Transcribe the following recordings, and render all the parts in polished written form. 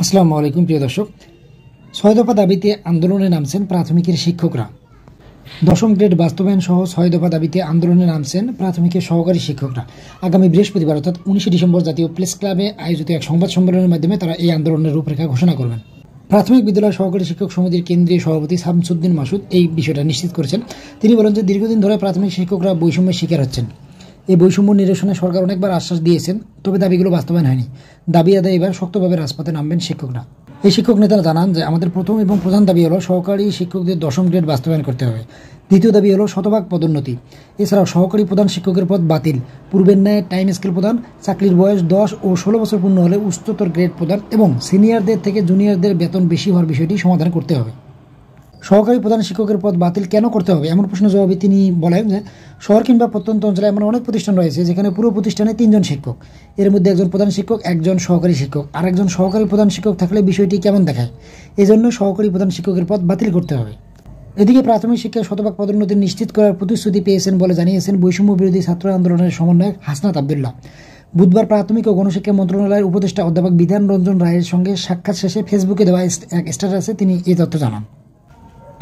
আসসালামু আলাইকুম প্রিয় দর্শক। ৬ দফা দাবিতে আন্দোলনে নামছেন প্রাথমিকের শিক্ষকরা। দশম গ্রেড বাস্তবায়ন সহ ৬ দফা দাবিতে আন্দোলনে নামছেন প্রাথমিকের সহকারী শিক্ষকরা। আগামী বৃহস্পতিবার অর্থাৎ ১৯ ডিসেম্বর জাতীয় প্রেস ক্লাবে আয়োজিত এক সংবাদ সম্মেলনের মাধ্যমে তারা এই আন্দোলনের রূপরেখা ঘোষণা করবেন। প্রাথমিক বিদ্যালয় সহকারী শিক্ষক সমিতির কেন্দ্রীয় সভাপতি শামসুদ্দিন মাসুদ এই বিষয়টা নিশ্চিত করেছেন। তিনি বলেন যে দীর্ঘদিন ধরে প্রাথমিক শিক্ষকরা বৈষম্যের শিকার হচ্ছেন। এই বৈষম্য নিরসনে সরকার অনেকবার আশ্বাস দিয়েছেন, তবে দাবিগুলো বাস্তবায়ন হয়নি। দাবি আদায় এবার শক্তভাবে রাজপথে নামবেন শিক্ষকরা। এই শিক্ষক নেতারা জানান যে আমাদের প্রথম এবং প্রধান দাবি হলো সহকারী শিক্ষকদের দশম গ্রেড বাস্তবায়ন করতে হবে। দ্বিতীয় দাবি হলো শতভাগ পদোন্নতি। এছাড়াও সহকারী প্রধান শিক্ষকের পদ বাতিল, পূর্বের ন্যায় টাইম স্কেল প্রদান, চাকরির বয়স 10 ও 16 বছর পূর্ণ হলে উচ্চতর গ্রেড প্রদান এবং সিনিয়রদের থেকে জুনিয়রদের বেতন বেশি হওয়ার বিষয়টি সমাধান করতে হবে। সহকারী প্রধান শিক্ষকের পদ বাতিল কেন করতে হবে এমন প্রশ্নের জবাবে তিনি বলেন যে শহর কিংবা প্রত্যন্ত অঞ্চলে এমন অনেক প্রতিষ্ঠান রয়েছে যেখানে পুরো প্রতিষ্ঠানে 3 জন শিক্ষক, এর মধ্যে একজন প্রধান শিক্ষক, একজন সহকারী শিক্ষক আর একজন সহকারী প্রধান শিক্ষক থাকলে বিষয়টি কেমন দেখায়। এজন্য সহকারী প্রধান শিক্ষকের পদ বাতিল করতে হবে। এদিকে প্রাথমিক শিক্ষায় শতভাগ পদোন্নতি নিশ্চিত করার প্রতিশ্রুতি পেয়েছেন বলে জানিয়েছেন বৈষম্য বিরোধী ছাত্র আন্দোলনের সমন্বয়ক হাসনাত আব্দুল্লাহ। বুধবার প্রাথমিক ও গণশিক্ষা মন্ত্রণালয়ের উপদেষ্টা অধ্যাপক বিধান রঞ্জন রায়ের সঙ্গে সাক্ষাৎ শেষে ফেসবুকে দেওয়া এক স্ট্যাটাসে তিনি এই তথ্য জানান।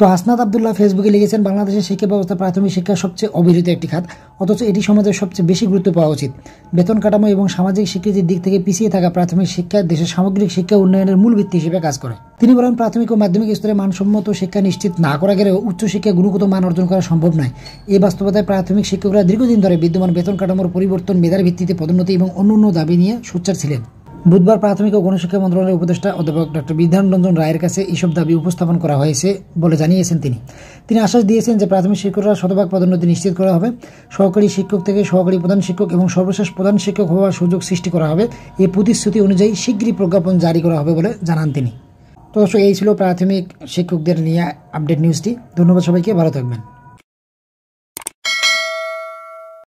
তো হাসনাত আব্দুল্লাহ ফেসবুকে লিখেছেন, বাংলাদেশের শিক্ষা ব্যবস্থা প্রাথমিক শিক্ষা সবচেয়ে অবহেলিত একটি খাত, অথচ এটি সমাজের সবচেয়ে বেশি গুরুত্ব পাওয়া উচিত। বেতন কাঠামো এবং সামাজিক স্বীকৃতির দিক থেকে পিছিয়ে থাকা প্রাথমিক শিক্ষা দেশের সামগ্রিক শিক্ষা উন্নয়নের মূল ভিত্তি হিসেবে কাজ করে। তিনি বলেন, প্রাথমিক ও মাধ্যমিক স্তরে মানসম্মত শিক্ষা নিশ্চিত না করা গেলেও উচ্চশিক্ষায় গুণগত মান অর্জন করা সম্ভব নয়। এই বাস্তবতায় প্রাথমিক শিক্ষকরা দীর্ঘদিন ধরে বিদ্যমান বেতন কাঠামোর পরিবর্তন, মেধার ভিত্তিতে পদোন্নতি এবং অন্যান্য দাবি নিয়ে সোচ্চার ছিলেন। বুধবার প্রাথমিক ও গণশিক্ষা মন্ত্রণালয়ের উপদেষ্টা অধ্যাপক ডক্টর বিধান রঞ্জন রায়ের কাছে এইসব দাবি উপস্থাপন করা হয়েছে বলে জানিয়েছেন তিনি আশ্বাস দিয়েছেন যে প্রাথমিক শিক্ষকরা শতভাগ পদোন্নতি নিশ্চিত করা হবে, সহকারী শিক্ষক থেকে সহকারী প্রধান শিক্ষক এবং সর্বশেষ প্রধান শিক্ষক হওয়ার সুযোগ সৃষ্টি করা হবে। এই প্রতিশ্রুতি অনুযায়ী শীঘ্রই প্রজ্ঞাপন জারি করা হবে বলে জানান তিনি। তো দর্শক, এই ছিল প্রাথমিক শিক্ষকদের নিয়ে আপডেট নিউজটি। ধন্যবাদ সবাইকে, ভালো থাকবেন।